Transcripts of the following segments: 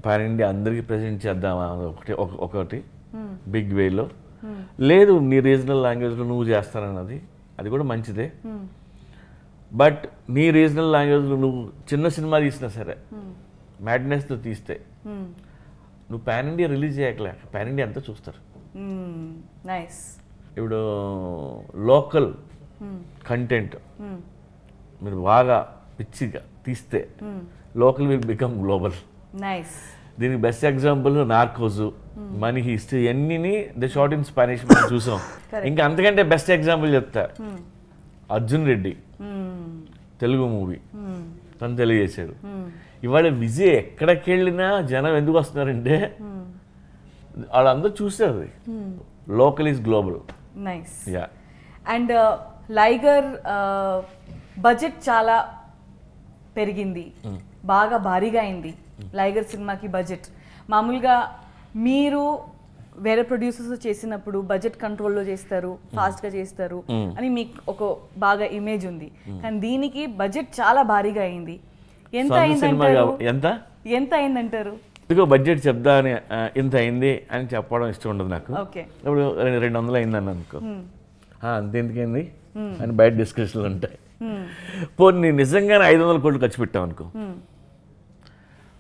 Pan India అందరికీ present చేద్దామా ఒకటి బిగ్ వేలో, లేదు నీ రీజనల్ లాంగ్వేజ్లో నువ్వు చేస్తానన్నది అది కూడా మంచిదే. బట్ నీ రీజనల్ లాంగ్వేజ్లో నువ్వు చిన్న సినిమా తీసినా సరే మ్యాడ్నెస్తో తీస్తే నువ్వు పాన్ ఇండియా రిలీజ్ చేయకలేక పాన్ ఇండియా అంతా చూస్తారు. ఇప్పుడు లోకల్ కంటెంట్ మీరు బాగా పిచ్చిగా తీస్తే లోకల్ విల్ బికమ్ గ్లోబల్. దీనికి best example Narcos, money history అన్నీ ది షార్ట్ ఇన్ స్పానిష్ మనం చూసాం. ఇంకా అంతకంటే బెస్ట్ ఎగ్జాంపుల్ చెప్తా, అర్జున్ రెడ్డి తెలుగు మూవీ తను తెలియజేశాడు. ఇవాళ విజయ్ ఎక్కడికి వెళ్ళినా జనం ఎందుకు వస్తున్నారంటే వాళ్ళందరూ చూసారు. Local is global. Yeah. And Liger budget చాలా పెరిగింది, బాగా భారీగా అయింది లైగర్ సినిమాకి బడ్జెట్. మామూలుగా మీరు వేరే ప్రొడ్యూసర్స్ చేసినప్పుడు బడ్జెట్ కంట్రోల్లో చేస్తారు, ఫాస్ట్గా చేస్తారు అని మీకు ఒక బాగా ఇమేజ్ ఉంది. కానీ దీనికి బడ్జెట్ చాలా భారీగా అయింది. ఎంత అయిందంటారు? ఇదిగో బడ్జెట్ చెప్దా అని ఇంత అయింది అని చెప్పడం ఇష్టం ఉండదు నాకు. ఇప్పుడు 200 అయిందని అనుకో, అంతే ఎందుకైంది అని బయట డిస్కషన్లు ఉంటాయి. పోనీ నిజంగానే 500 కోట్లు ఖర్చు పెట్టాం అనుకో,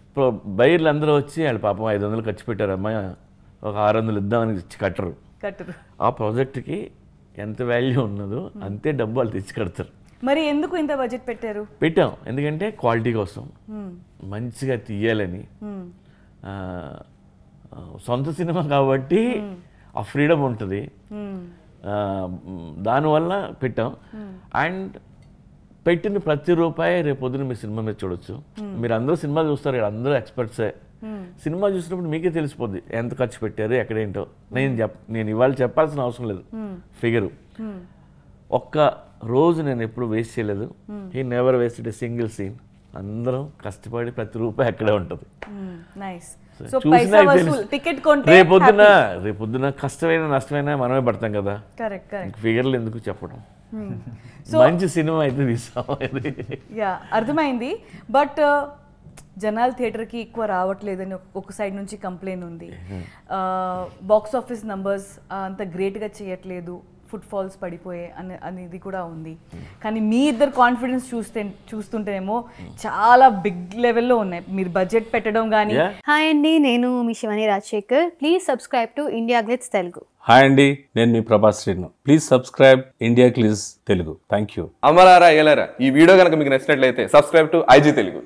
ఇప్పుడు బయర్లు అందరూ వచ్చి వాళ్ళు పాపం 500 ఖర్చు పెట్టారమ్మా, ఒక 600 ఇద్దామని కట్టరు. ఆ ప్రాజెక్ట్కి ఎంత వాల్యూ ఉన్నదో అంతే డబ్బు వాళ్ళు తెచ్చి కడతారు. మరి ఎందుకు ఇంత బడ్జెట్ పెట్టాం? ఎందుకంటే క్వాలిటీ కోసం, మంచిగా తీయాలని. సొంత సినిమా కాబట్టి ఆ ఫ్రీడమ్ ఉంటుంది, దానివల్ల పెట్టాం. అండ్ పెట్టిన ప్రతి రూపాయి రేపు పొద్దున మీ సినిమా మీద చూడొచ్చు. మీరు అందరూ సినిమా చూస్తారు, అందరూ ఎక్స్పర్ట్సే. సినిమా చూసినప్పుడు మీకే తెలిసిపోద్ది ఎంత ఖర్చు పెట్టారు ఎక్కడేంటో. నేను ఇవాళ చెప్పాల్సిన అవసరం లేదు ఫిగరు. ఒక్క రోజు నేను ఎప్పుడు వేస్ట్ చేయలేదు. He never wasted a single scene. అందరం కష్టపడి ప్రతి రూపాయి అక్కడే ఉంటుంది. రేపొద్దున కష్టమైన నష్టమైనా మనమే పడతాం కదా. ఫిగర్లు ఎందుకు చెప్పడం, మంచి సినిమా అయితే తీసాం. అర్థమైంది. బట్ జనాలు థియేటర్కి ఎక్కువ రావట్లేదని ఒక సైడ్ నుంచి కంప్లైంట్ ఉంది. బాక్స్ ఆఫీస్ నంబర్స్ అంత గ్రేట్గా చేయట్లేదు, ఫుట్ ఫాల్స్ పడిపోయే అనేది కూడా ఉంది. కానీ మీ ఇద్దరు కాన్ఫిడెన్స్ చూస్తుంటేనేమో చాలా బిగ్ లెవెల్లో ఉన్నాయి. మీరు బడ్జెట్ పెట్టడం కానీ. హాయ్ అండి, నేను మీ Shivani Rajasekhar. Please subscribe to India glitz Telugu. Hi అండి, నేను మీ Prabhas Srinu. Please subscribe India glitz Telugu. Thank you. అమలారా ఎలారా, ఈ వీడియో కనుక మీకు నచ్చినట్లయితే సబ్స్క్రైబ్ టు IG తెలుగు.